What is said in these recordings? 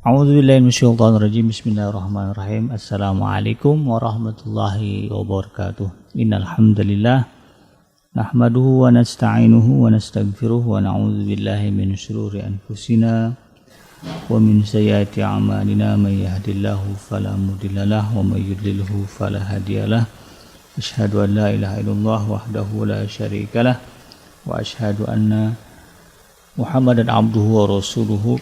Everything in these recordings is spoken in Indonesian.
A'udzubillahi minasyaitonirrajim. Bismillahirrahmanirrahim. Assalamualaikum warahmatullahi wabarakatuh. Innal hamdalillah nahmaduhu wa nasta'inuhu wa nastaghfiruh wa na'udzu billahi min shururi anfusina wa min sayyiati a'malina may yahdihillahu fala mudhillalah wa may yudlilhu fala hadiyalah. Asyhadu an la ilaha illallah wahdahu la syarikalah wa asyhadu anna Muhammadan abduhu wa rasuluhu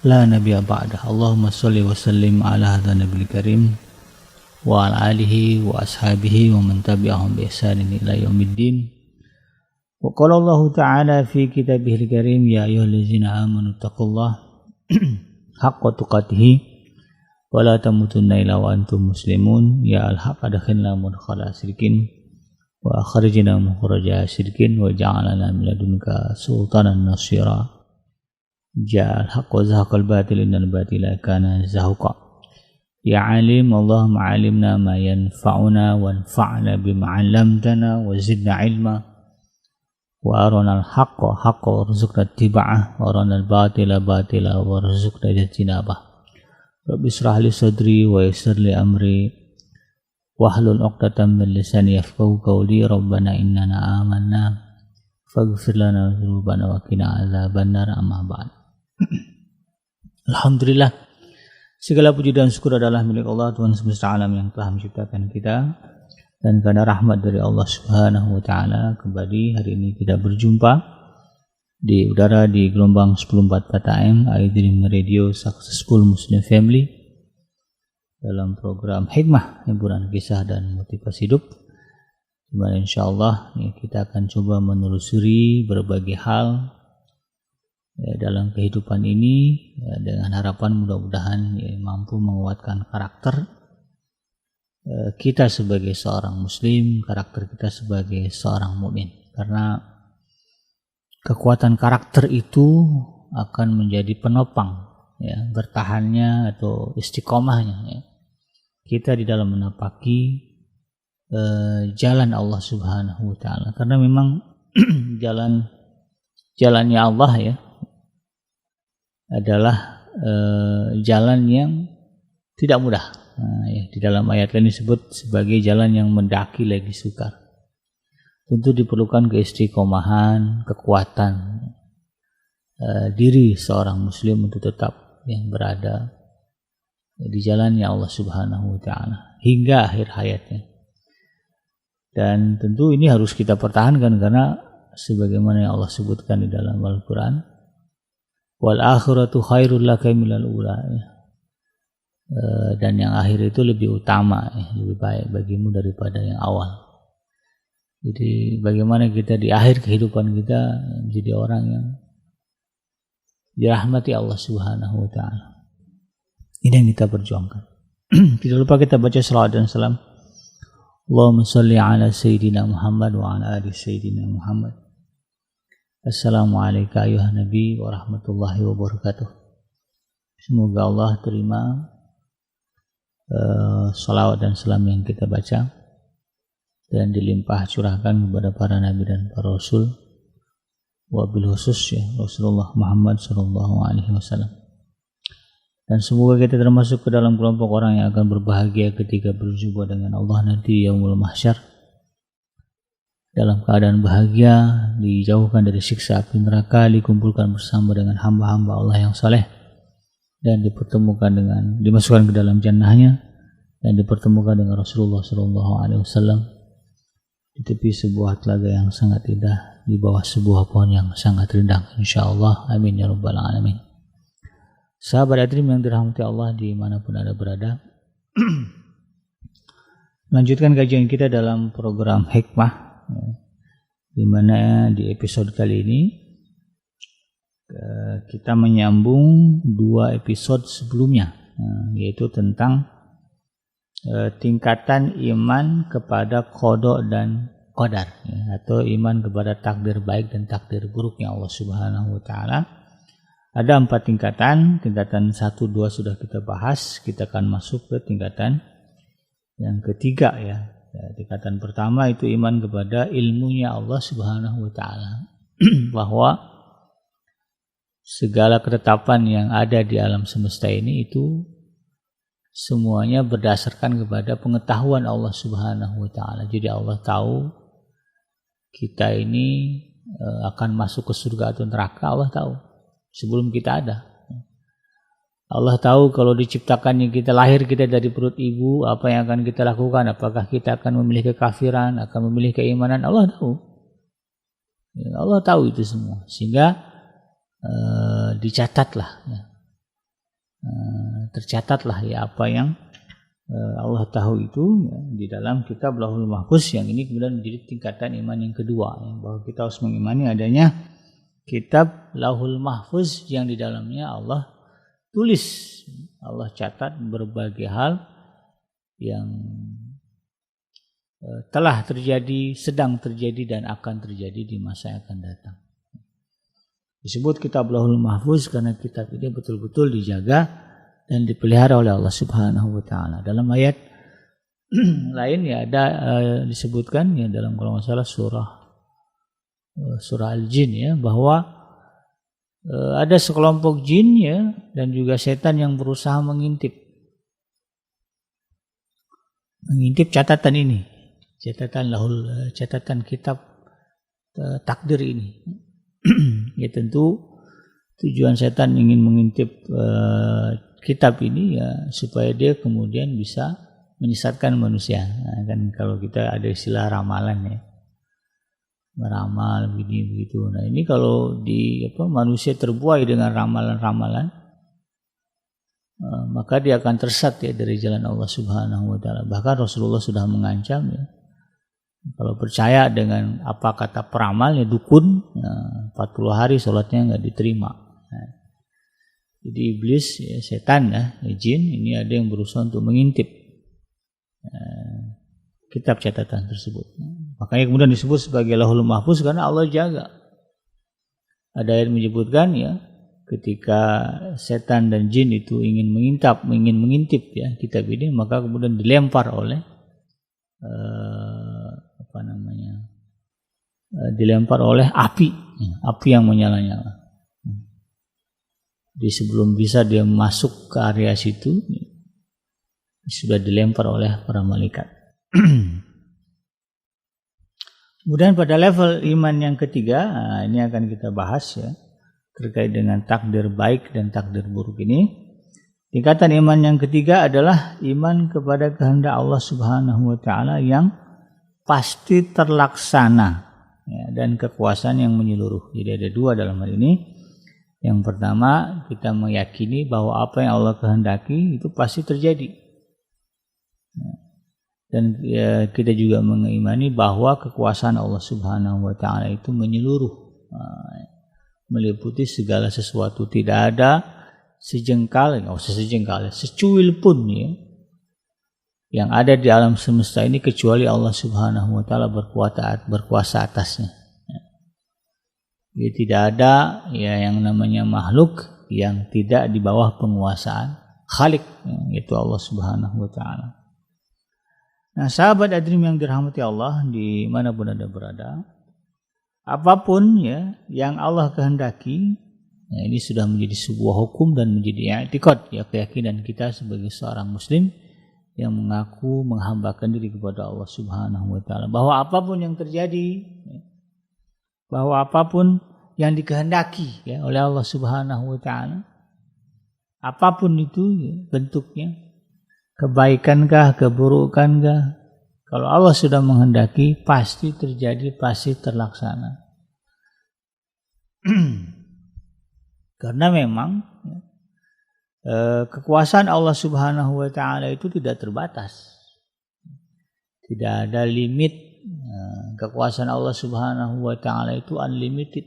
la nabiyya ba'dah. Allahumma sholli wa sallim ala hadzal nabiyil karim wa ala alihi wa ashabihi wa man tabi'ahum bi ihsanin ila yaumiddin. Wa qala Allah ta'ala fi kitabihil karim ya ayyuhallazina amanu taqullaha haqqa tuqatih wa la tamutunna illa wa antum muslimun. Ya al-haq adkhilna mudkhala sidqin wa akhrijna mukhraja sidqin wa ja'alna min ladunka sultanan nasira. Ja'al haqq wa zahaqal batil innal batila kana zahuqa. Ya alim Allahumma alimna ma yanfa'una wanfa'na bima 'allamtana wa zidna ilma wa arana al-haqqa haqqa warzuqna ittiba'ah wa arana al-batila batila warzuqna ijtinabah. Rabbi israh li sadri wa yassir li amri wahlul 'uqdatam min lisani yafqahu qawli. Rabbana innana amanna faghfir lana dzunubana wa qina adzabannar. Amma ba'd. Alhamdulillah, segala puji dan syukur adalah milik Allah Tuhan semesta alam yang telah menciptakan kita, dan karena rahmat dari Allah Subhanahu wa taala kembali hari ini kita berjumpa di udara di gelombang 104 AM iDream Radio Successful Muslim Family dalam program Hikmah, hiburan kisah dan motivasi hidup, di mana insyaallah kita akan coba menelusuri berbagai hal dalam kehidupan ini dengan harapan mudah-mudahan mampu menguatkan karakter kita sebagai seorang muslim, karakter kita sebagai seorang mukmin, karena kekuatan karakter itu akan menjadi penopang bertahannya atau istiqomahnya kita di dalam menapaki jalan Allah Subhanahu wa taala, karena memang jalannya Allah adalah jalan yang tidak mudah. Di dalam ayat lain disebut sebagai jalan yang mendaki lagi sukar. Tentu diperlukan keistiqomahan, kekuatan diri seorang muslim untuk tetap berada di jalannya Allah Subhanahu wa taala hingga akhir hayatnya. Dan tentu ini harus kita pertahankan, karena sebagaimana yang Allah sebutkan di dalam Al-Qur'an, wal akhiratu khairul laka minal ula, dan yang akhir itu lebih utama, lebih baik bagimu daripada yang awal. Jadi bagaimana kita di akhir kehidupan kita menjadi orang yang dirahmati Allah Subhanahu wa taala. Ini yang kita perjuangkan. Tidak lupa kita baca salawat dan salam. Allahumma sholli ala sayyidina Muhammad wa ala ali sayyidina Muhammad. Assalamualaikum ayuhan Nabi warahmatullahi wabarakatuh. Semoga Allah terima salawat dan salam yang kita baca dan dilimpah curahkan kepada para nabi dan para rasul, wabil khusus Rasulullah Muhammad sallallahu alaihi wasallam. Dan semoga kita termasuk ke dalam kelompok orang yang akan berbahagia ketika berjumpa dengan Allah nanti yaumul mahsyar, dalam keadaan bahagia, dijauhkan dari siksa api neraka, dikumpulkan bersama dengan hamba-hamba Allah yang saleh, dan dimasukkan ke dalam jannahnya, dan dipertemukan dengan Rasulullah SAW di tepi sebuah telaga yang sangat indah, di bawah sebuah pohon yang sangat rindang, insyaallah. Amin ya rabbal alamin. Sahabat iDream yang dirahmati Allah dimanapun Anda berada, lanjutkan kajian kita dalam program Hikmah, di mana di episode kali ini kita menyambung 2 episode sebelumnya, yaitu tentang tingkatan iman kepada qada dan qadar, atau iman kepada takdir baik dan takdir buruknya Allah Subhanahu wa taala. Ada 4 tingkatan. Tingkatan 1, 2 sudah kita bahas. Kita akan masuk ke tingkatan yang ketiga Tingkatan pertama itu iman kepada ilmunya Allah Subhanahu wa taala. Bahwa segala ketetapan yang ada di alam semesta ini itu semuanya berdasarkan kepada pengetahuan Allah Subhanahu wa taala. Jadi Allah tahu kita ini akan masuk ke surga atau neraka, Allah tahu sebelum kita ada. Allah tahu kalau diciptakannya kita, lahir kita dari perut ibu, apa yang akan kita lakukan, apakah kita akan memilih kekafiran, akan memilih keimanan, Allah tahu. Allah tahu itu semua, sehingga dicatatlah ya. Tercatatlah ya apa yang Allah tahu itu ya, di dalam kitab Lauhul Mahfuz. Yang ini kemudian menjadi tingkatan iman yang kedua ya, bahwa kita harus mengimani adanya kitab Lauhul Mahfuz yang di dalamnya Allah tulis, Allah catat berbagai hal yang telah terjadi, sedang terjadi, dan akan terjadi di masa yang akan datang. Disebut kitab Lauhul Mahfuz karena kitab ini betul-betul dijaga dan dipelihara oleh Allah Subhanahu wa taala. Dalam ayat lain ya ada disebutkan ya dalam kalau nggak salah surah Al-Jin ya, bahwa ada sekelompok jin ya dan juga setan yang berusaha mengintip catatan ini, catatan kitab takdir ini. Ya tentu tujuan setan ingin mengintip kitab ini ya supaya dia kemudian bisa menyesatkan manusia. Nah, kan kalau kita ada istilah ramalan ya, meramal begini begitu. Nah ini kalau manusia terbuai dengan ramalan-ramalan, maka dia akan tersesat ya dari jalan Allah Subhanahu wa taala. Bahkan Rasulullah sudah mengancam ya, kalau percaya dengan apa kata peramal ya dukun, 40 hari sholatnya nggak diterima. Nah, jadi iblis ya, setan ya, jin ini ada yang berusaha untuk mengintip kitab catatan tersebut. Makanya kemudian disebut sebagai Lauhul Mahfuz karena Allah jaga. Ada yang menyebutkan ya, ketika setan dan jin itu ingin mengintip ya kitab ini, maka kemudian dilempar oleh api yang menyala-nyala. Jadi sebelum bisa dia masuk ke area situ sudah dilempar oleh para malaikat. Kemudian pada level iman yang ketiga, ini akan kita bahas ya terkait dengan takdir baik dan takdir buruk ini. Tingkatan iman yang ketiga adalah iman kepada kehendak Allah Subhanahu wa taala yang pasti terlaksana ya, dan kekuasaan yang menyeluruh. Jadi ada dua dalam hal ini. Yang pertama, kita meyakini bahwa apa yang Allah kehendaki itu pasti terjadi. Dan ya, kita juga mengimani bahwa kekuasaan Allah Subhanahu wa taala itu menyeluruh, meliputi segala sesuatu. Tidak ada secuil pun ya yang ada di alam semesta ini kecuali Allah Subhanahu wa taala berkuasa atasnya. Ya, tidak ada ya yang namanya makhluk yang tidak di bawah penguasaan Khalik, yaitu Allah Subhanahu wa taala. Nah, sahabat Adrim yang dirahmati Allah dimanapun Anda berada, apapun ya yang Allah kehendaki, ya, ini sudah menjadi sebuah hukum dan menjadi i'tiqad ya, keyakinan kita sebagai seorang muslim yang mengaku menghambakan diri kepada Allah Subhanahu wa taala, bahwa apapun yang terjadi, bahwa apapun yang dikehendaki ya oleh Allah Subhanahu wa taala, apapun itu ya, bentuknya, kebaikankah, keburukankah, kalau Allah sudah menghendaki pasti terjadi, pasti terlaksana. Karena memang kekuasaan Allah Subhanahu wa taala itu tidak terbatas. Tidak ada limit. Kekuasaan Allah Subhanahu wa taala itu unlimited.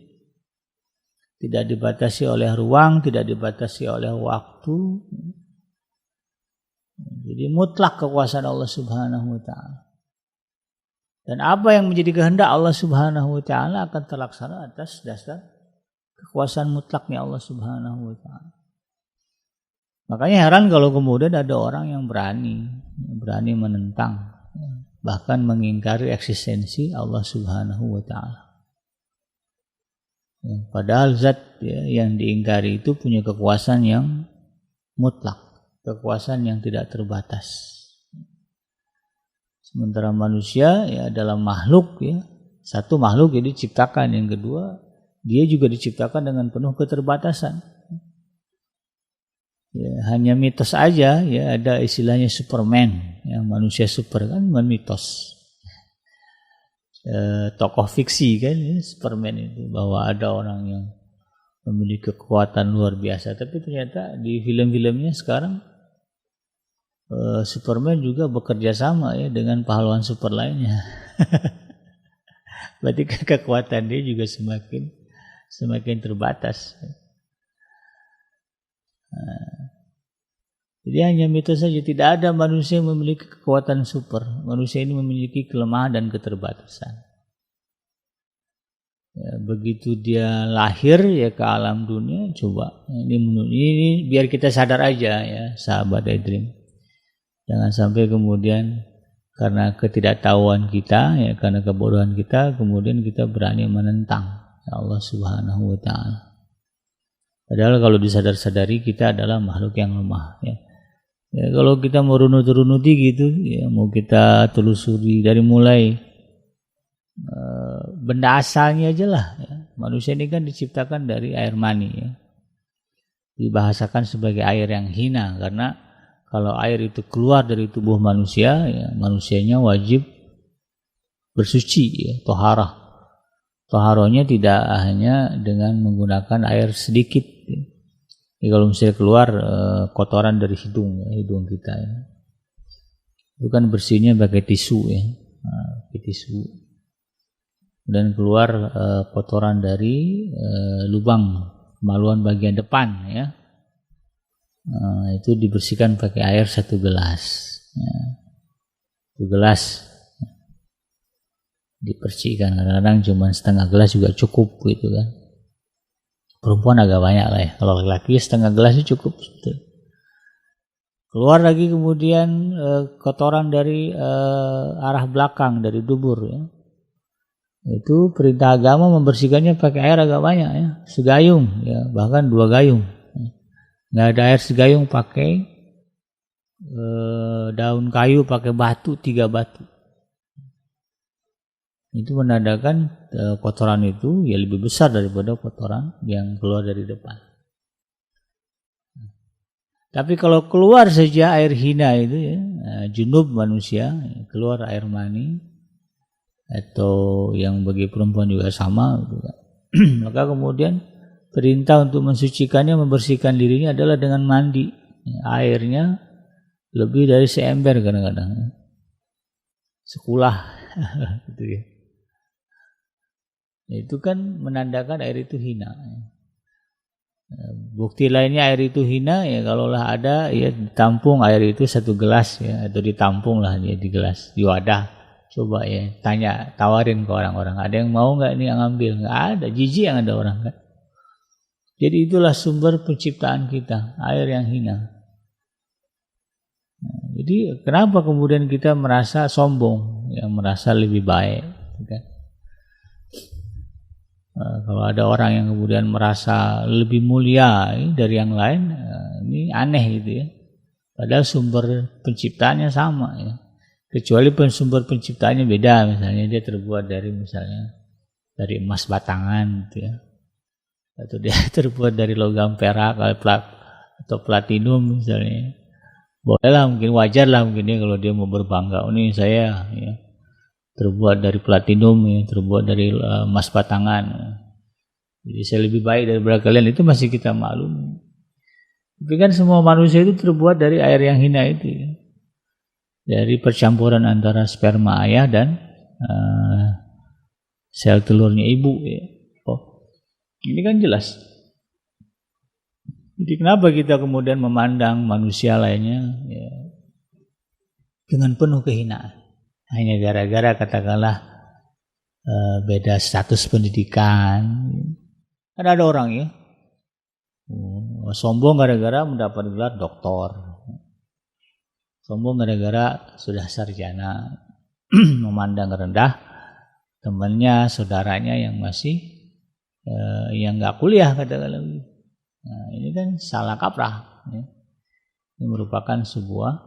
Tidak dibatasi oleh ruang, tidak dibatasi oleh waktu. Jadi mutlak kekuasaan Allah Subhanahu wa taala. Dan apa yang menjadi kehendak Allah Subhanahu wa taala akan terlaksana atas dasar kekuasaan mutlaknya Allah Subhanahu wa taala. Makanya heran kalau kemudian ada orang yang berani menentang, bahkan mengingkari eksistensi Allah Subhanahu wa taala. Padahal zat yang diingkari itu punya kekuasaan yang mutlak, kekuasaan yang tidak terbatas. Sementara manusia adalah makhluk, satu makhluk yang diciptakan, yang kedua dia juga diciptakan dengan penuh keterbatasan. Hanya mitos aja, ada istilahnya Superman, manusia super kan mitos. Tokoh fiksi kan, Superman itu, bahwa ada orang yang memiliki kekuatan luar biasa, tapi ternyata di film-filmnya sekarang Superman juga bekerja sama dengan pahlawan super lainnya. Berarti kekuatan dia juga semakin terbatas. Jadi hanya mitos saja, tidak ada manusia yang memiliki kekuatan super. Manusia ini memiliki kelemahan dan keterbatasan. Begitu dia lahir ke alam dunia, coba ini biar kita sadar aja sahabat iDream. Jangan sampai kemudian karena ketidaktahuan kita, karena kebodohan kita, kemudian kita berani menentang Allah Subhanahu wa taala. Padahal kalau disadar-sadari kita adalah makhluk yang lemah. Kalau kita mau runut-runuti gitu, mau kita telusuri dari mulai benda asalnya aja lah. Manusia ini kan diciptakan dari air mani, dibahasakan sebagai air yang hina, karena kalau air itu keluar dari tubuh manusia, manusianya wajib bersuci, toharah. Toharohnya tidak hanya dengan menggunakan air sedikit. Kalau misalnya keluar kotoran dari hidung kita, itu kan bersihnya pakai tisu, pakai tisu. Dan keluar kotoran dari lubang kemaluan bagian depan, itu dibersihkan pakai air 1 gelas. 1 gelas dibersihkan, kadang-kadang cuma setengah gelas juga cukup gitu kan. Perempuan agak banyak lah kalau laki-laki setengah gelas itu cukup. Keluar lagi kemudian kotoran dari arah belakang, dari dubur, itu perintah agama membersihkannya pakai air agak banyak, segayung, bahkan 2 gayung. Nggak ada air segayung, pakai daun kayu, pakai batu, 3 batu. Itu menandakan kotoran itu lebih besar daripada kotoran yang keluar dari depan. Tapi kalau keluar saja air hina itu, junub manusia, keluar air mani, atau yang bagi perempuan juga sama, maka kemudian perintah untuk mensucikannya, membersihkan dirinya adalah dengan mandi. Airnya lebih dari seember kadang-kadang, sekulah gitu. Itu kan menandakan air itu hina. Bukti lainnya air itu hina, kalaulah ada ditampung air itu 1 gelas, atau ditampung lah di gelas, di wadah. Coba tanya, tawarin ke orang-orang, ada yang mau nggak nih yang ambil? Nggak ada, jijik yang ada orang kan. Jadi itulah sumber penciptaan kita, air yang hina. Jadi kenapa kemudian kita merasa sombong, merasa lebih baik, kan? Kalau ada orang yang kemudian merasa lebih mulia dari yang lain, ini aneh gitu. Padahal sumber penciptaannya sama, kecuali sumber penciptaannya beda. Misalnya dia terbuat dari dari emas batangan gitu, atau dia terbuat dari logam perak atau platinum misalnya. Bolehlah, mungkin wajar lah mungkin kalau dia mau berbangga, ini saya terbuat dari platinum, terbuat dari emas batangan. Jadi saya lebih baik daripada kalian, itu masih kita maklum. Tapi kan semua manusia itu terbuat dari air yang hina itu, dari percampuran antara sperma ayah dan sel telurnya ibu. Ini kan jelas. Jadi kenapa kita kemudian memandang manusia lainnya dengan penuh kehinaan? Hanya gara-gara katakanlah beda status pendidikan. Kan ada orang sombong gara-gara mendapat gelar doktor, sombong gara-gara sudah sarjana, memandang rendah temannya, saudaranya yang masih yang nggak kuliah katakanlah. Nah, ini kan salah kaprah. Ya. Ini merupakan sebuah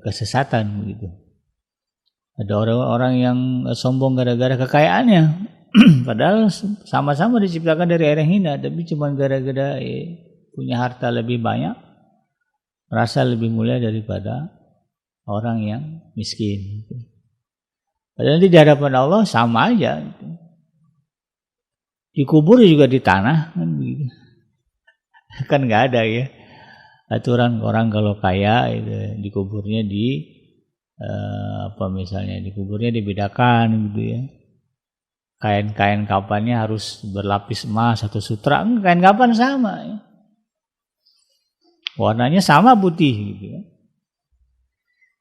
kesesatan begitu. Ada orang-orang yang sombong gara-gara kekayaannya, padahal sama-sama diciptakan dari air yang hina, tapi cuma gara-gara punya harta lebih banyak, merasa lebih mulia daripada orang yang miskin. Padahal nanti di hadapan Allah sama aja. Dikubur juga di tanah, kan begitu. Kan nggak ada ya aturan orang kalau kaya itu dikuburnya di misalnya dikuburnya dibedakan gitu ya. Kain-kain kafannya harus berlapis emas atau sutra, kain kafan sama ya. Warnanya sama putih gitu ya.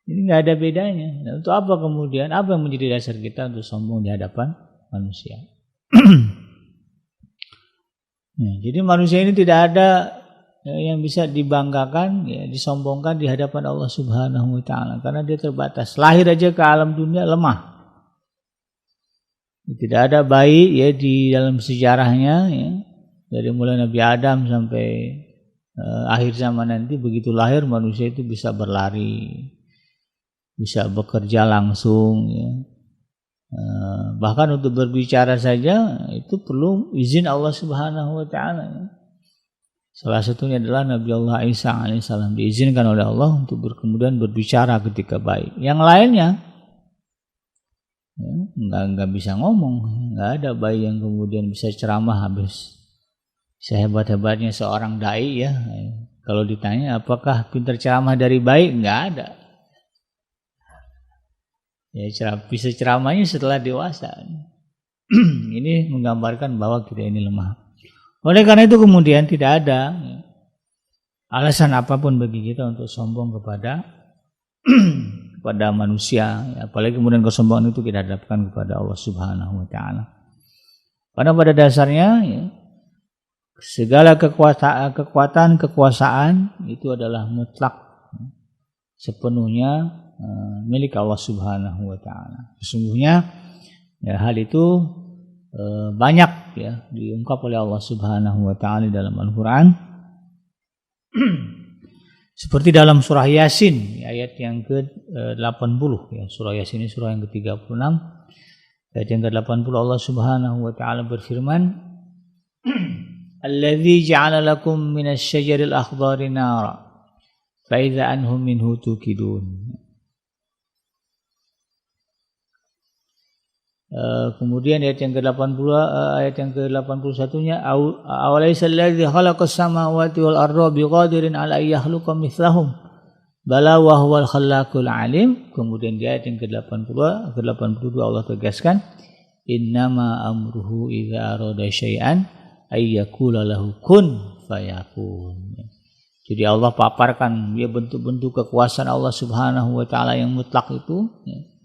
Ini nggak ada bedanya. Nah, untuk apa kemudian? Apa yang menjadi dasar kita untuk sombong di hadapan manusia? Ya, jadi manusia ini tidak ada yang bisa dibanggakan, ya, disombongkan di hadapan Allah Subhanahu wa taala karena dia terbatas. Lahir aja ke alam dunia lemah. Tidak ada bayi ya di dalam sejarahnya ya, dari mulai Nabi Adam sampai akhir zaman nanti, begitu lahir manusia itu bisa berlari, bisa bekerja langsung ya. Bahkan untuk berbicara saja itu perlu izin Allah Subhanahu wa taala ya. Salah satunya adalah Nabi Allah Isa alaihissalam diizinkan oleh Allah untuk kemudian berbicara ketika bayi. Yang lainnya ya, nggak bisa ngomong, nggak ada bayi yang kemudian bisa ceramah habis sehebat-hebatnya seorang dai ya. Kalau ditanya apakah pintar ceramah dari bayi, nggak ada. Ya bisa ceramahnya setelah dewasa. Ini menggambarkan bahwa kita ini lemah. Oleh karena itu kemudian tidak ada alasan apapun bagi kita untuk sombong kepada manusia, apalagi kemudian kesombongan itu kita hadapkan kepada Allah Subhanahu wa taala. Karena pada dasarnya ya, segala kekuasaan itu adalah mutlak sepenuhnya milik Allah Subhanahu wa taala. Sesungguhnya ya, hal itu banyak ya diungkap oleh Allah Subhanahu wa taala dalam Al-Qur'an. Seperti dalam surah Yasin ayat yang ke-80 ya. Surah Yasin ini surah yang ke-36 ayat yang ke-80 Allah Subhanahu wa taala berfirman, "Allazi ja'ala lakum minasy-syajaril akhdari nara fa idza anhum minhu tuqidun." Kemudian ayat yang ke-80 ayat yang ke-81-nya awalaisal ladzi khalaqas samawati wal arda biqadirin ala yakhluqa mithlahum bala wa huwal khallaqul alim. Kemudian di ayat yang ke-82 Allah tegaskan innama amruhu idza arada syai'an ayyakula lahu kun fayakun. Jadi Allah paparkan dia bentuk-bentuk kekuasaan Allah Subhanahu wa taala yang mutlak itu ya.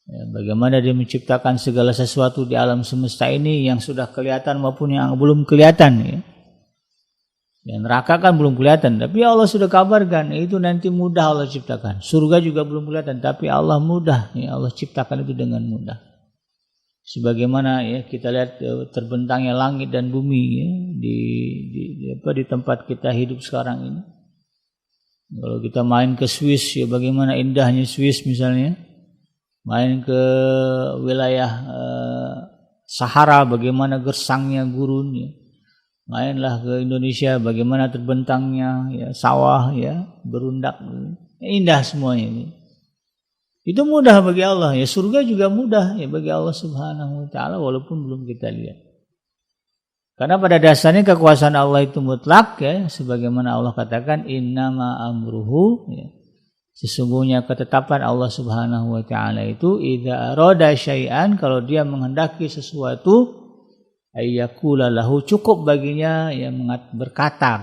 Ya, bagaimana dia menciptakan segala sesuatu di alam semesta ini yang sudah kelihatan maupun yang belum kelihatan ya. Dan neraka kan belum kelihatan, tapi Allah sudah kabarkan itu nanti mudah Allah ciptakan. Surga juga belum kelihatan, tapi Allah mudah ya, Allah ciptakan itu dengan mudah. Sebagaimana ya kita lihat terbentangnya langit dan bumi ya, di tempat kita hidup sekarang ini. Kalau kita main ke Swiss ya, bagaimana indahnya Swiss misalnya. Main ke wilayah Sahara, bagaimana gersangnya gurun ya. Mainlah ke Indonesia, bagaimana terbentangnya ya, sawah ya, berundak indah semuanya ini. Itu mudah bagi Allah ya, surga juga mudah ya bagi Allah Subhanahu wa taala walaupun belum kita lihat. Karena pada dasarnya kekuasaan Allah itu mutlak ya, sebagaimana Allah katakan innama amruhu ya. Sesungguhnya ketetapan Allah Subhanahu wa taala itu idza arada syai'an, kalau dia menghendaki sesuatu ayyakula lahu, cukup baginya ya berkata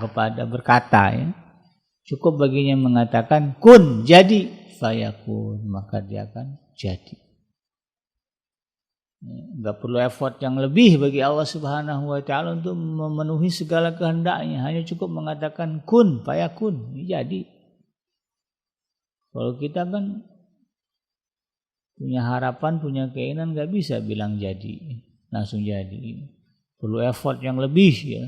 ya. Cukup baginya mengatakan kun, jadi fayakun, maka dia akan jadi. Enggak perlu effort yang lebih bagi Allah Subhanahu wa taala untuk memenuhi segala kehendaknya, hanya cukup mengatakan kun fayakun, jadi. Kalau kita kan punya harapan, punya keinginan, nggak bisa bilang jadi, langsung jadi. perlu effort yang lebih ya.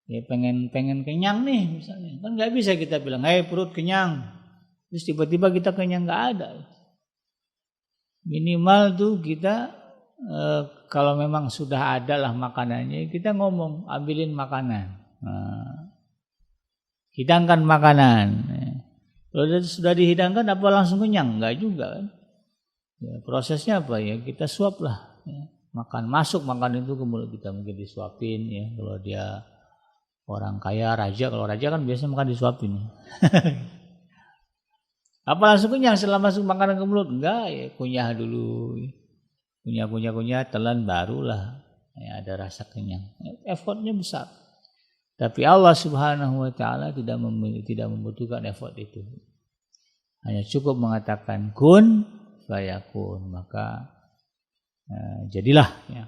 Ya pengen kenyang nih misalnya. Kan nggak bisa kita bilang, perut kenyang. Terus tiba-tiba kita kenyang, nggak ada. Minimal tuh kita kalau memang sudah ada lah makanannya, kita ngomong ambilin makanan. Hidangkan makanan. Kalau sudah dihidangkan apa langsung kenyang? Enggak juga kan. Ya, prosesnya apa ya? Kita suap lah. Ya. Masuk makan itu ke mulut kita, mungkin disuapin ya. Kalau dia orang kaya, raja, kalau raja kan biasanya makan disuapin. Apa langsung kenyang setelah masuk makanan ke mulut? Enggak, ya kunyah dulu. Kunyah, telan barulah ya, ada rasa kenyang. Effortnya besar. Tapi Allah Subhanahu wa taala tidak membutuhkan effort itu. Hanya cukup mengatakan kun fayakun, maka jadilah ya.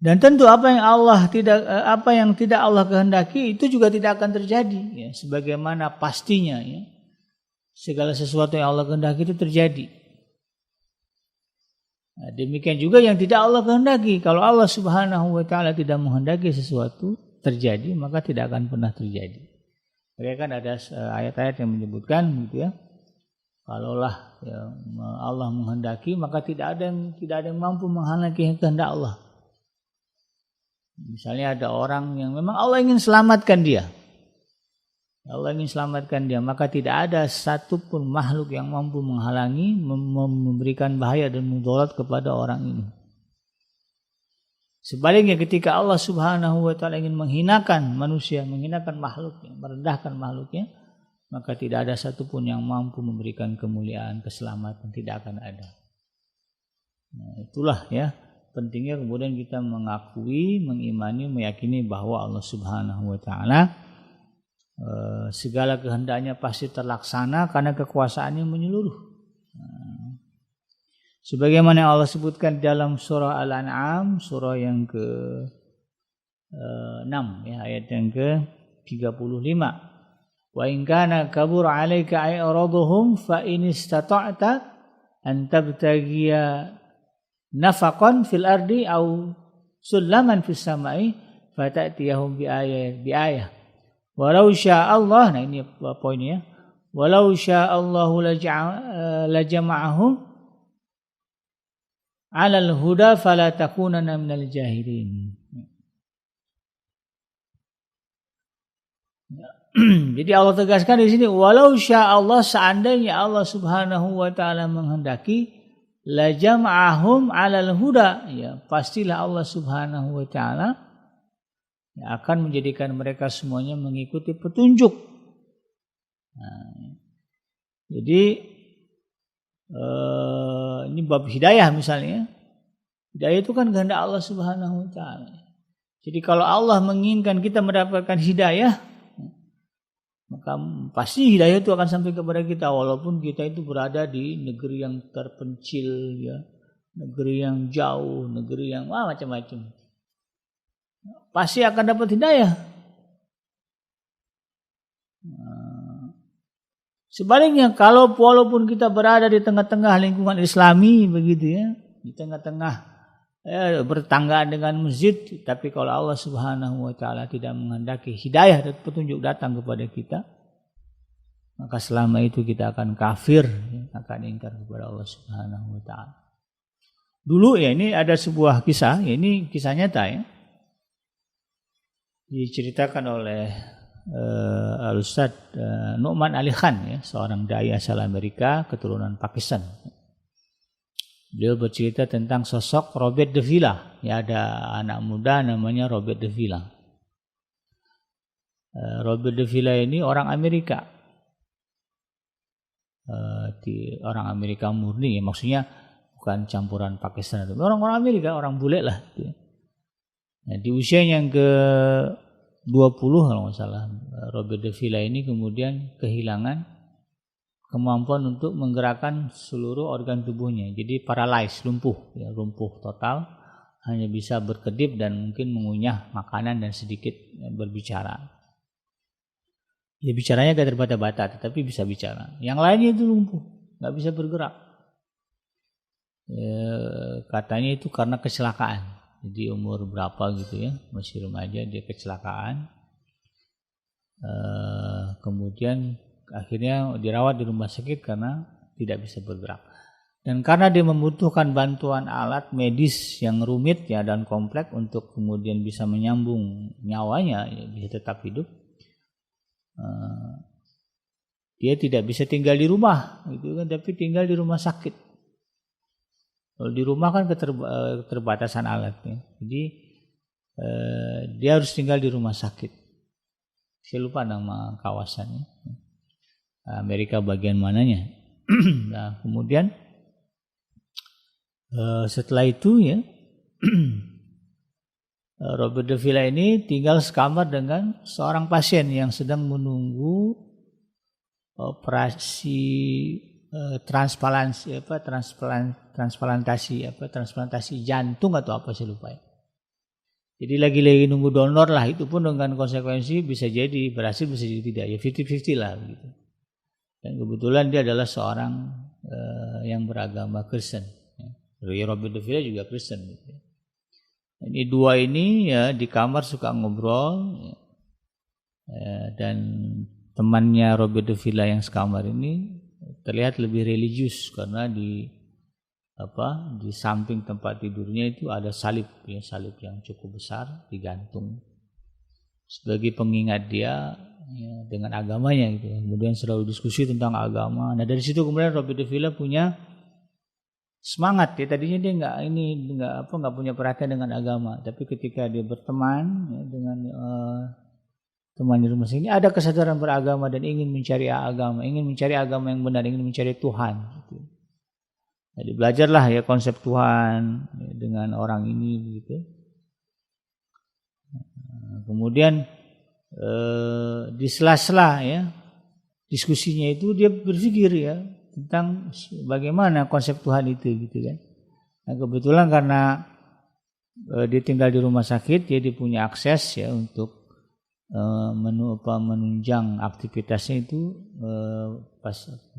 Dan tentu apa yang tidak Allah kehendaki itu juga tidak akan terjadi ya, sebagaimana pastinya ya. Segala sesuatu yang Allah kehendaki itu terjadi. Nah, demikian juga yang tidak Allah kehendaki. Kalau Allah Subhanahu wa taala tidak menghendaki sesuatu terjadi, maka tidak akan pernah terjadi. Mereka kan ada ayat-ayat yang menyebutkan gitu ya. Kalaulah ya, Allah menghendaki, maka tidak ada yang mampu menghalangi kehendak Allah. Misalnya ada orang yang memang Allah ingin selamatkan dia. Allah ingin selamatkan dia, maka tidak ada satupun makhluk yang mampu menghalangi, memberikan bahaya dan mudarat kepada orang ini. Sebaliknya ketika Allah Subhanahu wa taala ingin menghinakan manusia, menghinakan makhluknya, merendahkan makhluknya, maka tidak ada satupun yang mampu memberikan kemuliaan, keselamatan, tidak akan ada. Nah, itulah ya pentingnya kemudian kita mengakui, mengimani, meyakini bahwa Allah Subhanahu wa taala segala kehendaknya pasti terlaksana karena kekuasaannya menyeluruh. Sebagaimana Allah sebutkan dalam surah Al-An'am, surah yang ke-6 ya, ayat yang ke-35. Wa in kana kabur 'alaika i'raduhum fa in istata'ta an tabtaghiya nafaqan fil ardi aw sulaman fis samai fata'tiyahum bi ayah walau syaa Allah. Nah ini poinnya, walau syaa Allahu lajama'ahum 'alal huda fala takunanna minal jahilin. Jadi Allah tegaskan di sini, walau syaa Allah, seandainya Allah Subhanahu wa taala menghendaki, la jam'ahum 'alal huda, ya pastilah Allah Subhanahu wa taala akan menjadikan mereka semuanya mengikuti petunjuk. Nah, jadi ini bab hidayah misalnya. Hidayah itu kan kehendak Allah Subhanahu wa taala. Jadi kalau Allah menginginkan kita mendapatkan hidayah, maka pasti hidayah itu akan sampai kepada kita walaupun kita itu berada di negeri yang terpencil ya, negeri yang jauh, negeri yang macam-macam. Pasti akan dapat hidayah. Sebaliknya kalau walaupun kita berada di tengah-tengah lingkungan Islami begitu ya, di tengah-tengah bertanggaan dengan masjid, tapi kalau Allah Subhanahu wa taala tidak menghendaki hidayah dan petunjuk datang kepada kita, maka selama itu kita akan kafir, akan ingkar kepada Allah Subhanahu wa taala. Dulu ya, ini ada sebuah kisah, ya ini kisah nyata ya, diceritakan oleh Al-Ustaz Nu'man Ali Khan ya, seorang dai asal Amerika keturunan Pakistan. Beliau bercerita tentang sosok Robert de Villa. Ya, ada anak muda namanya Robert de Villa. Robert de Villa ini orang Amerika. Orang Amerika murni, maksudnya bukan campuran Pakistan. Orang-orang Amerika, orang bule lah. Nah, di usia yang ke-20 kalau nggak salah, Robert de Villa ini kemudian kehilangan kemampuan untuk menggerakkan seluruh organ tubuhnya. Jadi paralyzed, lumpuh, ya, lumpuh total, hanya bisa berkedip dan mungkin mengunyah makanan dan sedikit berbicara. Ya bicaranya gak terbata-bata, tetapi bisa bicara. Yang lainnya itu lumpuh, nggak bisa bergerak. Katanya itu karena kecelakaan. jadi umur berapa gitu ya, masih remaja, dia kecelakaan. Kemudian akhirnya dirawat di rumah sakit karena tidak bisa bergerak. Dan karena dia membutuhkan bantuan alat medis yang rumit ya dan kompleks untuk kemudian bisa menyambung nyawanya, ya, bisa tetap hidup. Dia tidak bisa tinggal di rumah, gitu kan, tapi tinggal di rumah sakit. Kalau di rumah kan keterbatasan alatnya, jadi dia harus tinggal di rumah sakit. Saya lupa nama kawasannya, Amerika bagian mananya. Nah, kemudian setelah itu ya, Robert De Villa ini tinggal sekamar dengan seorang pasien yang sedang menunggu operasi transplantasi jantung atau apa, saya lupa ya. Jadi lagi-lagi nunggu donor lah, itu pun dengan konsekuensi bisa jadi berhasil, bisa jadi tidak, ya 50-50 lah gitu. Dan kebetulan dia adalah seorang yang beragama Kristen. Robert De Villa juga Kristen gitu. Ini dua ini ya di kamar suka ngobrol ya, dan temannya Robert De Villa yang sekamar ini terlihat lebih religius karena di samping tempat tidurnya itu ada salib ya, salib yang cukup besar digantung sebagai pengingat dia ya, dengan agamanya gitu. Kemudian selalu diskusi tentang agama. Nah, dari situ kemudian Robert De Villa punya semangat ya. Tadinya dia nggak punya perhatian dengan agama, tapi ketika dia berteman ya, dengan teman di rumah sini ada kesadaran beragama dan ingin mencari agama yang benar, ingin mencari Tuhan gitu. Jadi belajarlah ya konsep Tuhan ya, dengan orang ini gitu. Kemudian di sela-sela ya diskusinya itu dia berpikir ya tentang bagaimana konsep Tuhan itu gitu kan. Nah, kebetulan karena dia tinggal di rumah sakit, dia punya akses ya untuk menunjang aktivitasnya itu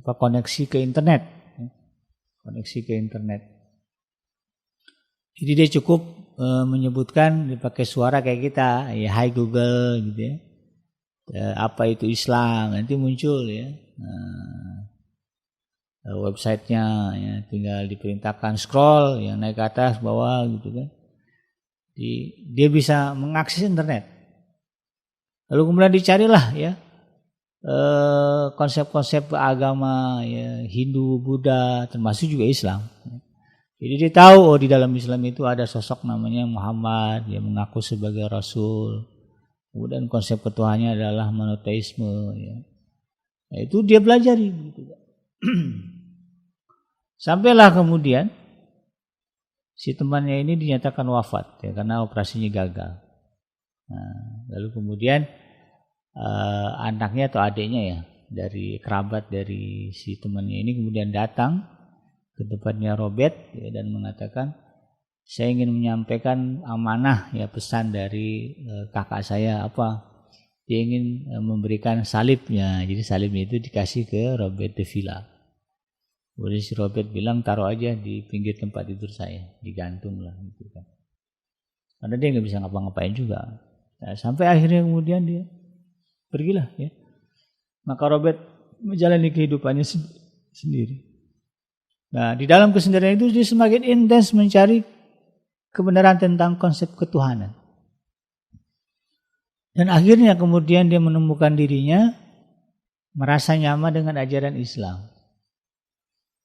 koneksi ke internet. Jadi dia cukup menyebutkan, dipakai suara kayak kita, ya Hai Google gitu ya. Apa itu Islam? Nanti muncul ya. Websitenya ya, tinggal diperintahkan scroll yang naik ke atas bawah gitu kan. Jadi dia bisa mengakses internet. Lalu kemudian dicarilah ya konsep-konsep agama ya, Hindu, Buddha, termasuk juga Islam. Jadi dia tahu di dalam Islam itu ada sosok namanya Muhammad yang mengaku sebagai Rasul. Kemudian konsep ketuhannya adalah monoteisme ya. Nah, itu dia pelajari gitu. Sampailah kemudian si temannya ini dinyatakan wafat ya, karena operasinya gagal. Nah, lalu kemudian anaknya atau adiknya ya dari kerabat dari si temannya ini kemudian datang ke tempatnya Robert ya, dan mengatakan, saya ingin menyampaikan amanah ya, pesan dari kakak saya apa. Dia ingin memberikan salibnya. Jadi salibnya itu dikasih ke Robert De Villa. Kemudian si Robert bilang taruh aja di pinggir tempat tidur saya, digantung lah gitu kan. Karena dia nggak bisa ngapa-ngapain juga. Nah, sampai akhirnya kemudian dia pergilah ya. Maka Robert menjalani kehidupannya sendiri. Nah, di dalam kesendirian itu dia semakin intens mencari kebenaran tentang konsep ketuhanan. Dan akhirnya kemudian dia menemukan dirinya merasa nyaman dengan ajaran Islam.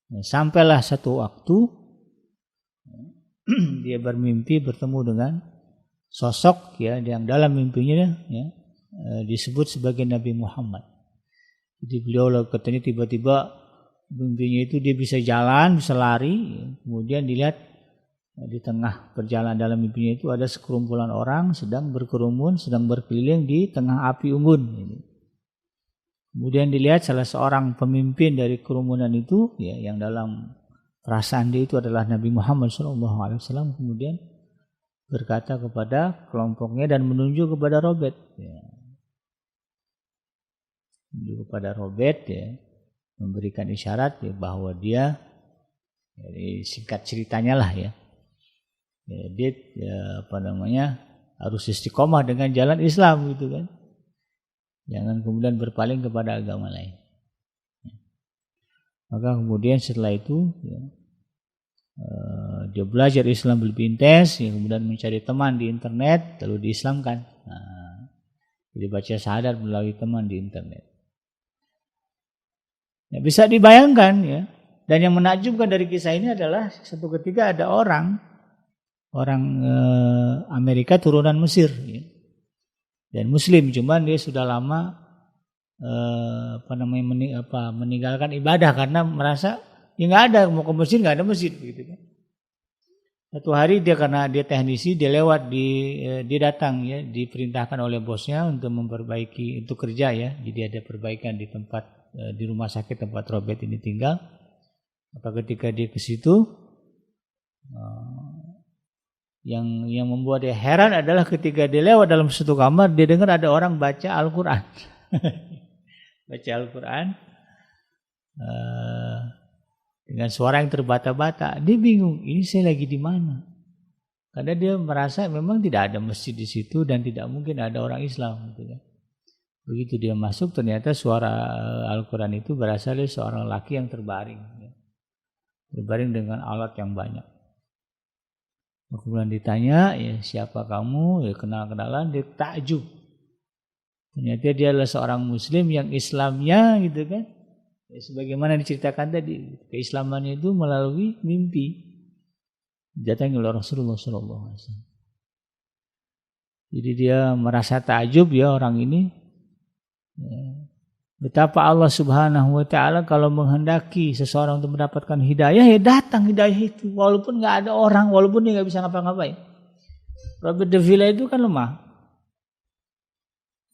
Nah, sampailah satu waktu dia bermimpi bertemu dengan sosok ya yang dalam mimpinya ya disebut sebagai Nabi Muhammad. Jadi beliau katanya tiba-tiba mimpinya itu dia bisa jalan, bisa lari, kemudian dilihat di tengah perjalanan dalam mimpinya itu ada sekerumpulan orang sedang berkerumun, sedang berkeliling di tengah api unggun. Kemudian dilihat salah seorang pemimpin dari kerumunan itu, ya, yang dalam perasaan dia itu adalah Nabi Muhammad SAW, kemudian berkata kepada kelompoknya dan menunjuk kepada Robert. Ya. Menunjuk kepada Robert, ya, memberikan isyarat ya, bahwa dia, jadi singkat ceritanya lah ya. Ya, dia harus istiqomah dengan jalan Islam gitu kan. Jangan kemudian berpaling kepada agama lain. Maka kemudian setelah itu ya, dia belajar Islam lebih intens, ya, kemudian mencari teman di internet, lalu diislamkan. Jadi baca syahadat melalui teman di internet. Ya, bisa dibayangkan ya. Dan yang menakjubkan dari kisah ini adalah suatu ketika ada orang Amerika turunan Mesir, ya. Dan Muslim, cuman dia sudah lama meninggalkan ibadah karena merasa ya nggak ada, mau ke masjid nggak ada masjid begitu kan. Satu hari karena dia teknisi, dia lewat dia datang ya, diperintahkan oleh bosnya untuk memperbaiki, untuk kerja ya. Jadi ada perbaikan di tempat di rumah sakit tempat Robert ini tinggal. Maka ketika dia ke situ, yang membuat dia heran adalah ketika dia lewat dalam satu kamar, dia dengar ada orang baca Al-Quran. Baca Al-Quran dengan suara yang terbata-bata. Dia bingung, ini saya lagi di mana? Karena dia merasa memang tidak ada masjid di situ dan tidak mungkin ada orang Islam. Gitu kan. Begitu dia masuk, ternyata suara Al-Quran itu berasal dari seorang laki yang terbaring. Terbaring dengan alat yang banyak. Kemudian ditanya, ya siapa kamu? Ya kenal-kenalan, dia takjub. Ternyata dia adalah seorang Muslim yang Islamnya gitu kan. Ya, sebagaimana diceritakan tadi, keislamannya itu melalui mimpi. Datangi oleh Rasulullah SAW. Jadi dia merasa takjub ya orang ini. Ya. Betapa Allah Subhanahu wa Ta'ala kalau menghendaki seseorang untuk mendapatkan hidayah, ya datang hidayah itu. Walaupun nggak ada orang, walaupun dia nggak bisa ngapa-ngapain. Robert de Villa itu kan lemah.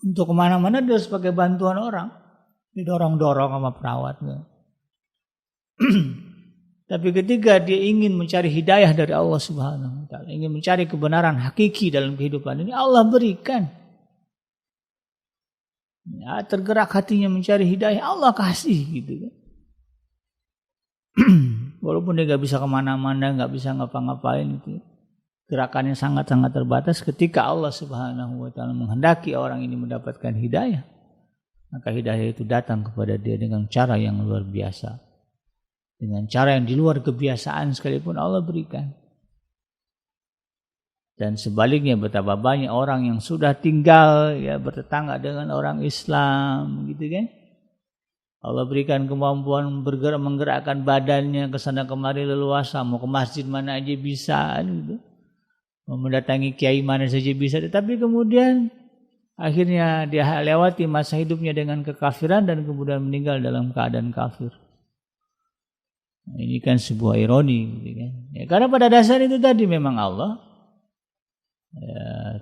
Untuk kemana-mana dia harus pakai bantuan orang. Didorong-dorong sama perawatnya. Tapi ketika dia ingin mencari hidayah dari Allah Subhanahu wa Ta'ala, ingin mencari kebenaran hakiki dalam kehidupan ini, Allah berikan. Ya, tergerak hatinya mencari hidayah, Allah kasih gitu kan. Walaupun dia nggak bisa kemana-mana, nggak bisa ngapa-ngapain itu, gerakannya sangat-sangat terbatas. Ketika Allah Subhanahu wa Ta'ala menghendaki orang ini mendapatkan hidayah, maka hidayah itu datang kepada dia dengan cara yang luar biasa, dengan cara yang di luar kebiasaan sekalipun Allah berikan. Dan sebaliknya betapa banyak orang yang sudah tinggal ya bertetangga dengan orang Islam gitu kan. Allah berikan kemampuan bergerak, menggerakkan badannya ke sana kemari leluasa, mau ke masjid mana aja bisa gitu. Mau mendatangi kiai mana saja bisa, tetapi kemudian akhirnya dia lewati masa hidupnya dengan kekafiran dan kemudian meninggal dalam keadaan kafir. Nah, ini kan sebuah ironi gitu kan. Ya, karena pada dasar itu tadi memang Allah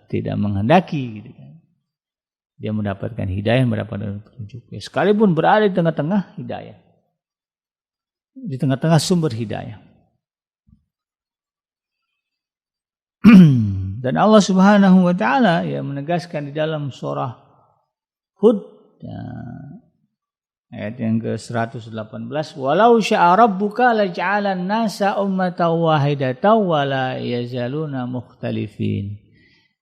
tidak menghendaki gitu kan. Dia mendapatkan hidayah, mendapatkan petunjuk. Ya, sekalipun berada di tengah-tengah hidayah. Di tengah-tengah sumber hidayah. Dan Allah Subhanahu wa Ta'ala ya menegaskan di dalam surah Hud ya, ayat yang ke-118, walau syaa rabbuka laj'alan nasa ummatan wahidatan wa la yazaluna mukhtalifin.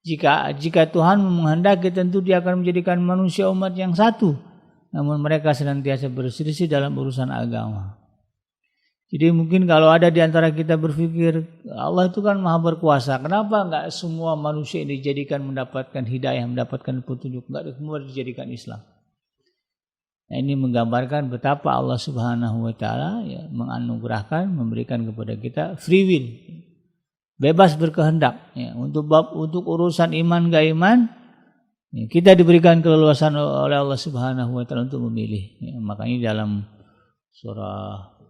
Jika Tuhan menghendaki, tentu Dia akan menjadikan manusia umat yang satu, namun mereka senantiasa berselisih dalam urusan agama. Jadi mungkin kalau ada di antara kita berpikir Allah itu kan maha berkuasa, kenapa enggak semua manusia ini dijadikan mendapatkan hidayah, mendapatkan petunjuk, enggak semua dijadikan Islam? Nah, ini menggambarkan betapa Allah Subhanahu wa Ta'ala ya, menganugerahkan, memberikan kepada kita free will, bebas berkehendak ya, untuk urusan iman gak iman ya, kita diberikan keleluasan oleh Allah Subhanahu wa Ta'ala untuk memilih ya. Makanya dalam surah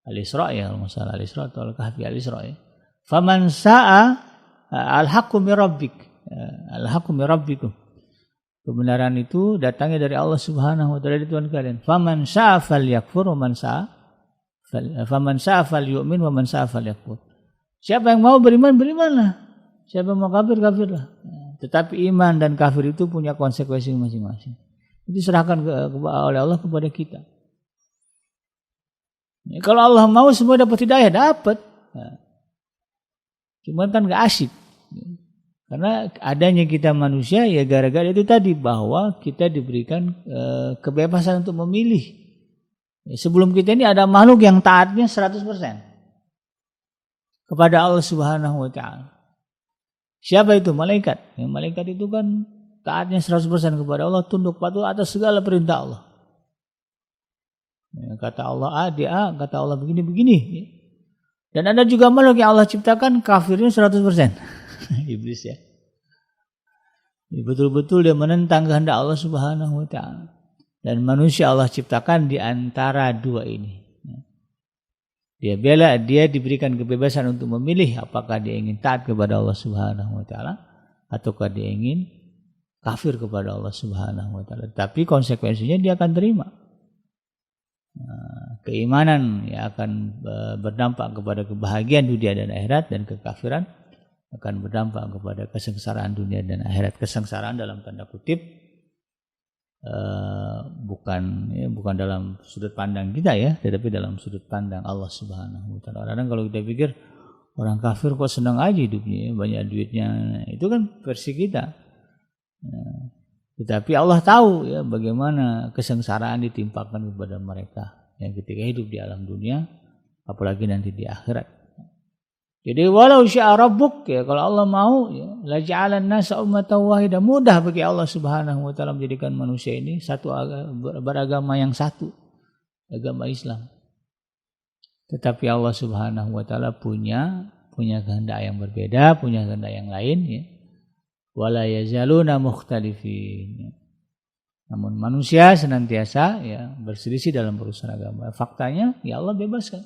Al-Isra ya, masalah Al-Isra atau Al-Kahfi, Al-Isra ya, faman sa'a al-haqqu min rabbik, al-haqqu min rabbikum, kebenaran itu datangnya dari Allah Subhanahu wa Ta'ala, dari Tuhan kalian. Faman sa'a falyakfur wa man sa'a falyu'min wa man sa'a falyakfur. Siapa yang mau beriman, berimanlah. Siapa yang mau kafir, kafirlah. Tetapi iman dan kafir itu punya konsekuensi masing-masing. Itu serahkan oleh Allah kepada kita. Ya, kalau Allah mau semua dapat hidayah, dapat. Cuman kan gak asik. Karena adanya kita manusia ya gara-gara itu tadi, bahwa kita diberikan kebebasan untuk memilih. Sebelum kita ini ada makhluk yang taatnya 100% kepada Allah Subhanahu wa taala. Siapa itu? Malaikat. Malaikat itu kan taatnya 100% kepada Allah, tunduk patuh atas segala perintah Allah. Kata Allah A, dia A, kata Allah begini-begini. Dan ada juga makhluk yang Allah ciptakan kafirnya 100%. Iblis ya. Betul-betul dia menentang kehendak Allah Subhanahu wa taala. Dan manusia Allah ciptakan di antara dua ini. Dia diberikan kebebasan untuk memilih apakah dia ingin taat kepada Allah Subhanahu wa taala ataukah dia ingin kafir kepada Allah Subhanahu wa taala. Tapi konsekuensinya dia akan terima. Keimanan yang akan berdampak kepada kebahagiaan dunia dan akhirat, dan kekafiran akan berdampak kepada kesengsaraan dunia dan akhirat. Kesengsaraan dalam tanda kutip bukan dalam sudut pandang kita ya, tetapi dalam sudut pandang Allah Subhanahu wa taala. Kadang kalau kita pikir orang kafir kok senang aja hidupnya, banyak duitnya, itu kan versi kita. Tetapi Allah tahu ya bagaimana kesengsaraan ditimpakan kepada mereka yang ketika hidup di alam dunia, apalagi nanti di akhirat. Jadi walau syaa rabbuk, ya kalau Allah mau ya la ja'alan nasa ummatan wahidah, mudah bagi Allah Subhanahu wa taala menjadikan manusia ini satu beragama yang satu, agama Islam. Tetapi Allah Subhanahu wa taala punya kehendak yang berbeda, punya kehendak yang lain ya. Wala yazaluna mukhtalifin. Namun manusia senantiasa ya berselisih dalam urusan agama. Faktanya ya Allah bebaskan.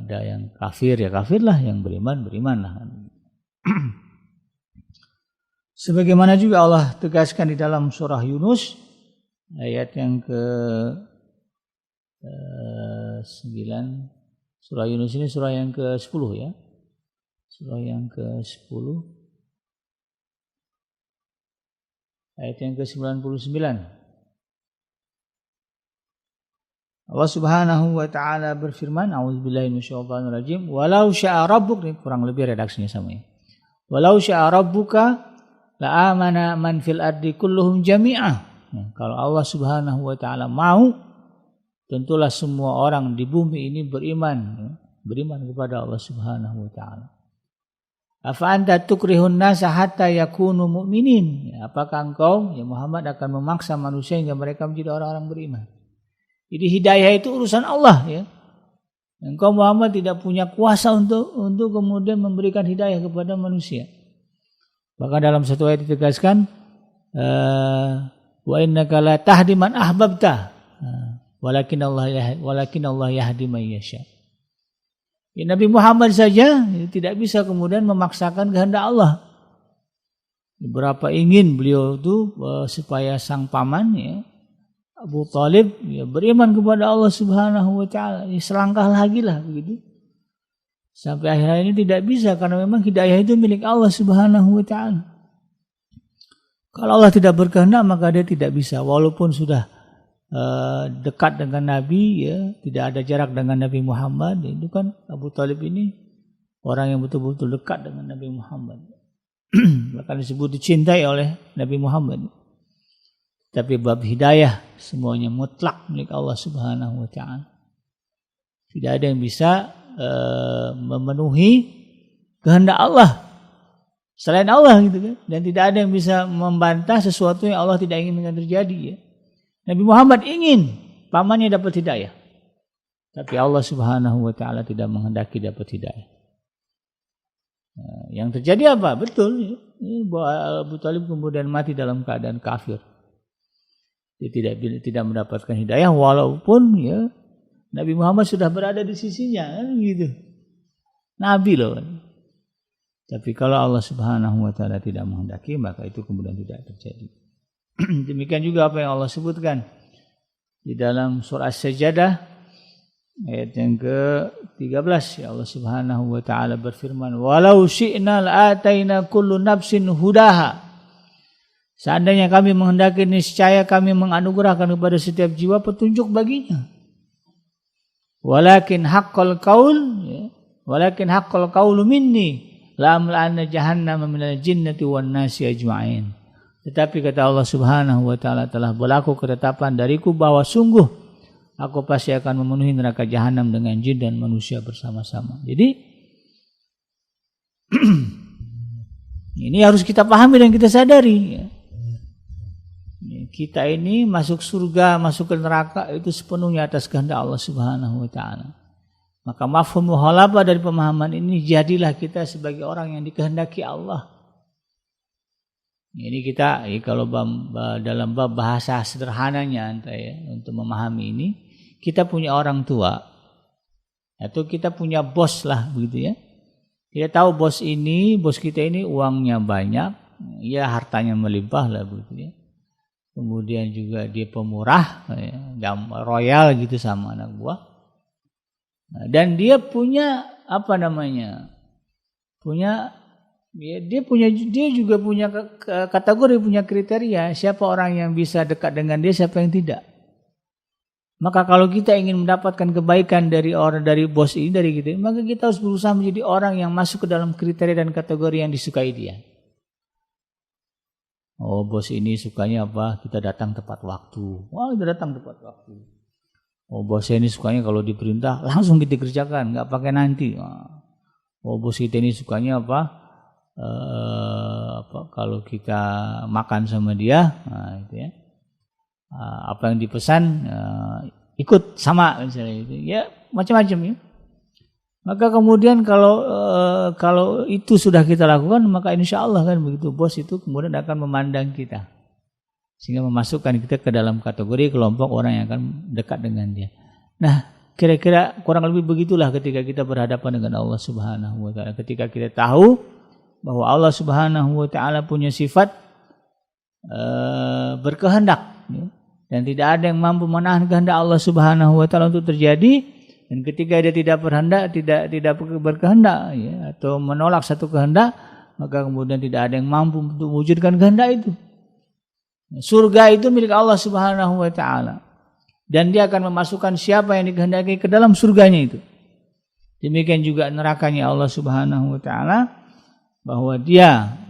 Ada yang kafir ya kafirlah, yang beriman berimanlah. Sebagaimana juga Allah tegaskan di dalam surah Yunus ayat yang ke-9. Surah Yunus ini surah yang ke-10 ya. Surah yang ke-10 ayat yang ke-99. Allah Subhanahu wa taala berfirman, a'udzubillahi minasyaitonir rajim, walau syaa rabbuk, ini kurang lebih redaksinya sama ya. Walau syaa rabbuka la amana man fil ardi kulluhum jami'ah. Kalau Allah Subhanahu wa taala mau, tentulah semua orang di bumi ini beriman kepada Allah Subhanahu wa taala. Afa anta tukrihun nasa hatta yakunu mu'minin. Apakah engkau ya Muhammad akan memaksa manusia hingga mereka menjadi orang-orang beriman? Jadi hidayah itu urusan Allah ya. Engkau Muhammad tidak punya kuasa untuk kemudian memberikan hidayah kepada manusia. Bahkan dalam satu ayat ditegaskan wa innaka la tahdi man ahbabta walakin Allah yahdi man yasha. Ya, Nabi Muhammad saja tidak bisa kemudian memaksakan kehendak Allah. Berapa ingin beliau itu supaya sang paman ya Abu Thalib ya beriman kepada Allah Subhanahu wa taala. Ya, selangkah lagi lah begitu. Sampai akhirnya ini tidak bisa karena memang hidayah itu milik Allah Subhanahu wa taala. Kalau Allah tidak berkehendak maka dia tidak bisa, walaupun sudah dekat dengan Nabi ya, tidak ada jarak dengan Nabi Muhammad. Itu kan Abu Thalib ini orang yang betul-betul dekat dengan Nabi Muhammad. Bahkan disebut dicintai oleh Nabi Muhammad. Tapi bab hidayah semuanya mutlak milik Allah Subhanahu wa taala. Tidak ada yang bisa memenuhi kehendak Allah selain Allah gitu kan. Dan tidak ada yang bisa membantah sesuatu yang Allah tidak inginkan terjadi ya. Nabi Muhammad ingin pamannya dapat hidayah. Tapi Allah Subhanahu wa taala tidak menghendaki dapat hidayah. Yang terjadi apa? Betul ya, bahwa Abu Thalib kemudian mati dalam keadaan kafir. Dia tidak mendapatkan hidayah walaupun ya Nabi Muhammad sudah berada di sisinya kan gitu. Nabi loh. Tapi kalau Allah Subhanahu wa taala tidak menghendaki maka itu kemudian tidak terjadi. Demikian juga apa yang Allah sebutkan di dalam surah As-Sajdah ayat yang ke-13 ya Allah Subhanahu wa taala berfirman walau syi'na la'ataina kullu nafsin hudaha. Seandainya kami menghendaki niscaya kami menganugerahkan kepada setiap jiwa petunjuk baginya. Walakin haqqal qaul ya, Walakin haqqal qawlu minni la amla'anna jahannama minal jinnati wan nasi ajma'in. Tetapi kata Allah Subhanahu wa taala telah berlaku ketetapan dariku bahwa sungguh aku pasti akan memenuhi neraka jahanam dengan jin dan manusia bersama-sama. Jadi ini harus kita pahami dan kita sadari. Kita ini masuk surga, masuk ke neraka itu sepenuhnya atas kehendak Allah Subhanahu wa taala. Maka mafhum mukhalafah dari pemahaman ini, jadilah kita sebagai orang yang dikehendaki Allah. Ini kita kalau dalam bab bahasa sederhananya untuk memahami ini, kita punya orang tua atau kita punya bos lah begitu ya. Kita tahu bos kita ini uangnya banyak, ya hartanya melimpah lah begitu ya. Kemudian juga dia pemurah, ya, royal gitu sama anak buah. Dan dia punya dia juga punya kategori, punya kriteria siapa orang yang bisa dekat dengan dia, siapa yang tidak. Maka kalau kita ingin mendapatkan kebaikan dari bos ini, dari kita, maka kita harus berusaha menjadi orang yang masuk ke dalam kriteria dan kategori yang disukai dia. Oh, bos ini sukanya apa? Kita datang tepat waktu. Wah, kita datang tepat waktu. Oh, bos ini sukanya kalau diperintah langsung kita kerjakan, nggak pakai nanti. Oh, bos kita ini sukanya apa? Kalau kita makan sama dia, itu ya. Apa yang dipesan ikut sama misalnya itu. Ya, macam-macam ya. Maka kemudian kalau itu sudah kita lakukan, maka insya Allah kan begitu bos itu kemudian akan memandang kita, sehingga memasukkan kita ke dalam kategori kelompok orang yang akan dekat dengan dia. Nah, kira-kira kurang lebih begitulah ketika kita berhadapan dengan Allah Subhanahu wa taala. Ketika kita tahu bahwa Allah Subhanahu wa taala punya sifat berkehendak, ya, dan tidak ada yang mampu menahan kehendak Allah Subhanahu wa taala untuk terjadi. Dan ketika dia tidak berkehendak, ya, atau menolak satu kehendak, maka kemudian tidak ada yang mampu untuk mewujudkan kehendak itu. Surga itu milik Allah Subhanahu wa taala, dan dia akan memasukkan siapa yang dikehendaki ke dalam surganya itu. Demikian juga nerakanya Allah Subhanahu wa taala, bahwa dia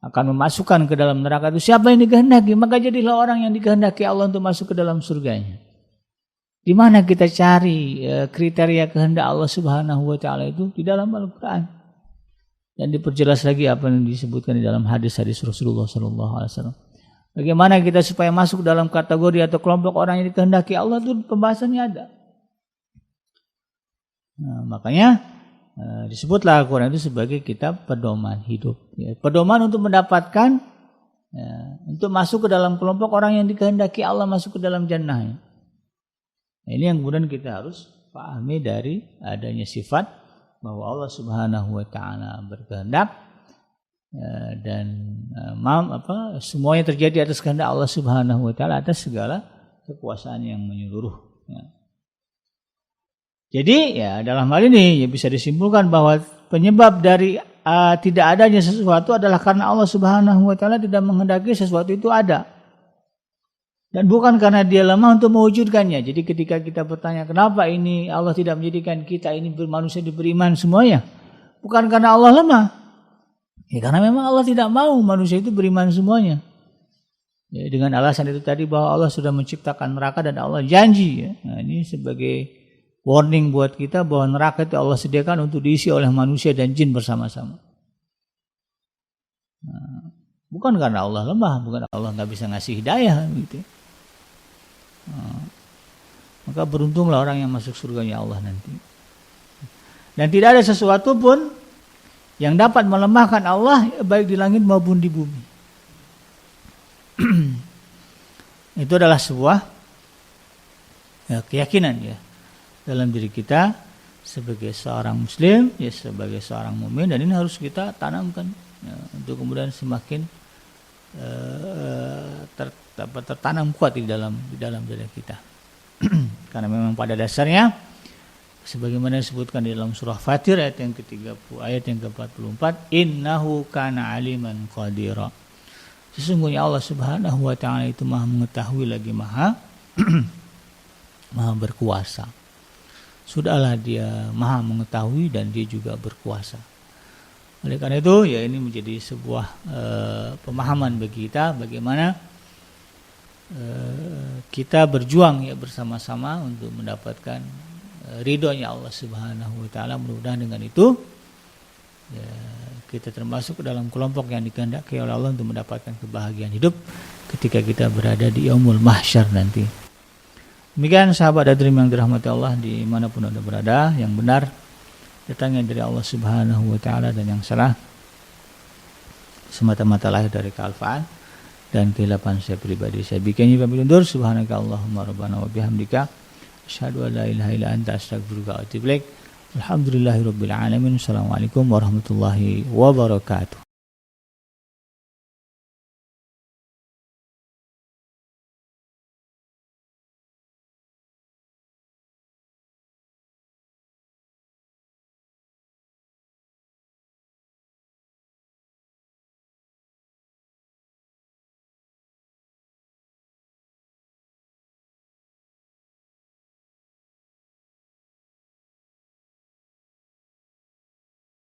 akan memasukkan ke dalam neraka itu siapa yang dikehendaki, maka jadilah orang yang dikehendaki Allah untuk masuk ke dalam surganya. Di mana kita cari kriteria kehendak Allah Subhanahu wa taala itu? Di dalam Al-Qur'an. Dan diperjelas lagi apa yang disebutkan di dalam hadis-hadis Rasulullah sallallahu alaihi wasallam. Bagaimana kita supaya masuk dalam kategori atau kelompok orang yang dikehendaki Allah, itu pembahasannya ada. Nah, makanya disebutlah Al-Qur'an itu sebagai kitab pedoman hidup, ya, pedoman untuk mendapatkan, ya, untuk masuk ke dalam kelompok orang yang dikehendaki Allah masuk ke dalam jannah. Nah, ini yang kemudian kita harus pahami dari adanya sifat bahwa Allah Subhanahu wa taala berkehendak, dan semuanya terjadi atas kehendak Allah Subhanahu wa taala, atas segala kekuasaan yang menyeluruh, ya. Jadi ya dalam hal ini ya bisa disimpulkan bahwa penyebab dari tidak adanya sesuatu adalah karena Allah Subhanahu wa taala tidak menghendaki sesuatu itu ada. Dan bukan karena dia lemah untuk mewujudkannya. Jadi ketika kita bertanya kenapa ini Allah tidak menjadikan kita ini manusia beriman semuanya, bukan karena Allah lemah, ya karena memang Allah tidak mau manusia itu beriman semuanya, ya, dengan alasan itu tadi bahwa Allah sudah menciptakan neraka dan Allah janji, ya. Nah, ini sebagai warning buat kita bahwa neraka itu Allah sediakan untuk diisi oleh manusia dan jin bersama-sama. Nah, bukan karena Allah lemah, bukan Allah nggak bisa ngasih hidayah gitu. Maka beruntunglah orang yang masuk surganya Allah nanti. Dan tidak ada sesuatu pun yang dapat melemahkan Allah, baik di langit maupun di bumi. Itu adalah sebuah keyakinan, ya, dalam diri kita sebagai seorang muslim, ya, sebagai seorang mukmin, dan ini harus kita tanamkan, ya, untuk kemudian semakin tertanam kuat di dalam diri kita. Karena memang pada dasarnya sebagaimana disebutkan di dalam surah Fatir ayat yang ke-30, ayat yang ke-44, innahu kana aliman qadira. Sesungguhnya Allah Subhanahu wa taala itu Maha mengetahui lagi Maha berkuasa. Sudahlah dia maha mengetahui dan dia juga berkuasa. Oleh karena itu ya ini menjadi sebuah pemahaman bagi kita bagaimana kita berjuang ya bersama-sama untuk mendapatkan ridhonya Allah Subhanahu wa taala. Mudah-mudahan dengan itu ya, kita termasuk dalam kelompok yang dikehendaki oleh Allah untuk mendapatkan kebahagiaan hidup ketika kita berada di yaumul mahsyar nanti. Demikian sahabat Adrim yang dirahmati Allah dimanapun Anda berada, yang benar datangnya dari Allah Subhanahu wa taala dan yang salah semata-mata lahir dari kealfaan dan kehilapan saya pribadi. Saya bikin pamit undur. Subhanakallahumma rabbana wa bihamdika asyhadu an la ilaha illa anta astaghfiruka wa atubu ilaik. Alhamdulillahirabbil alamin. Assalamualaikum warahmatullahi wabarakatuh.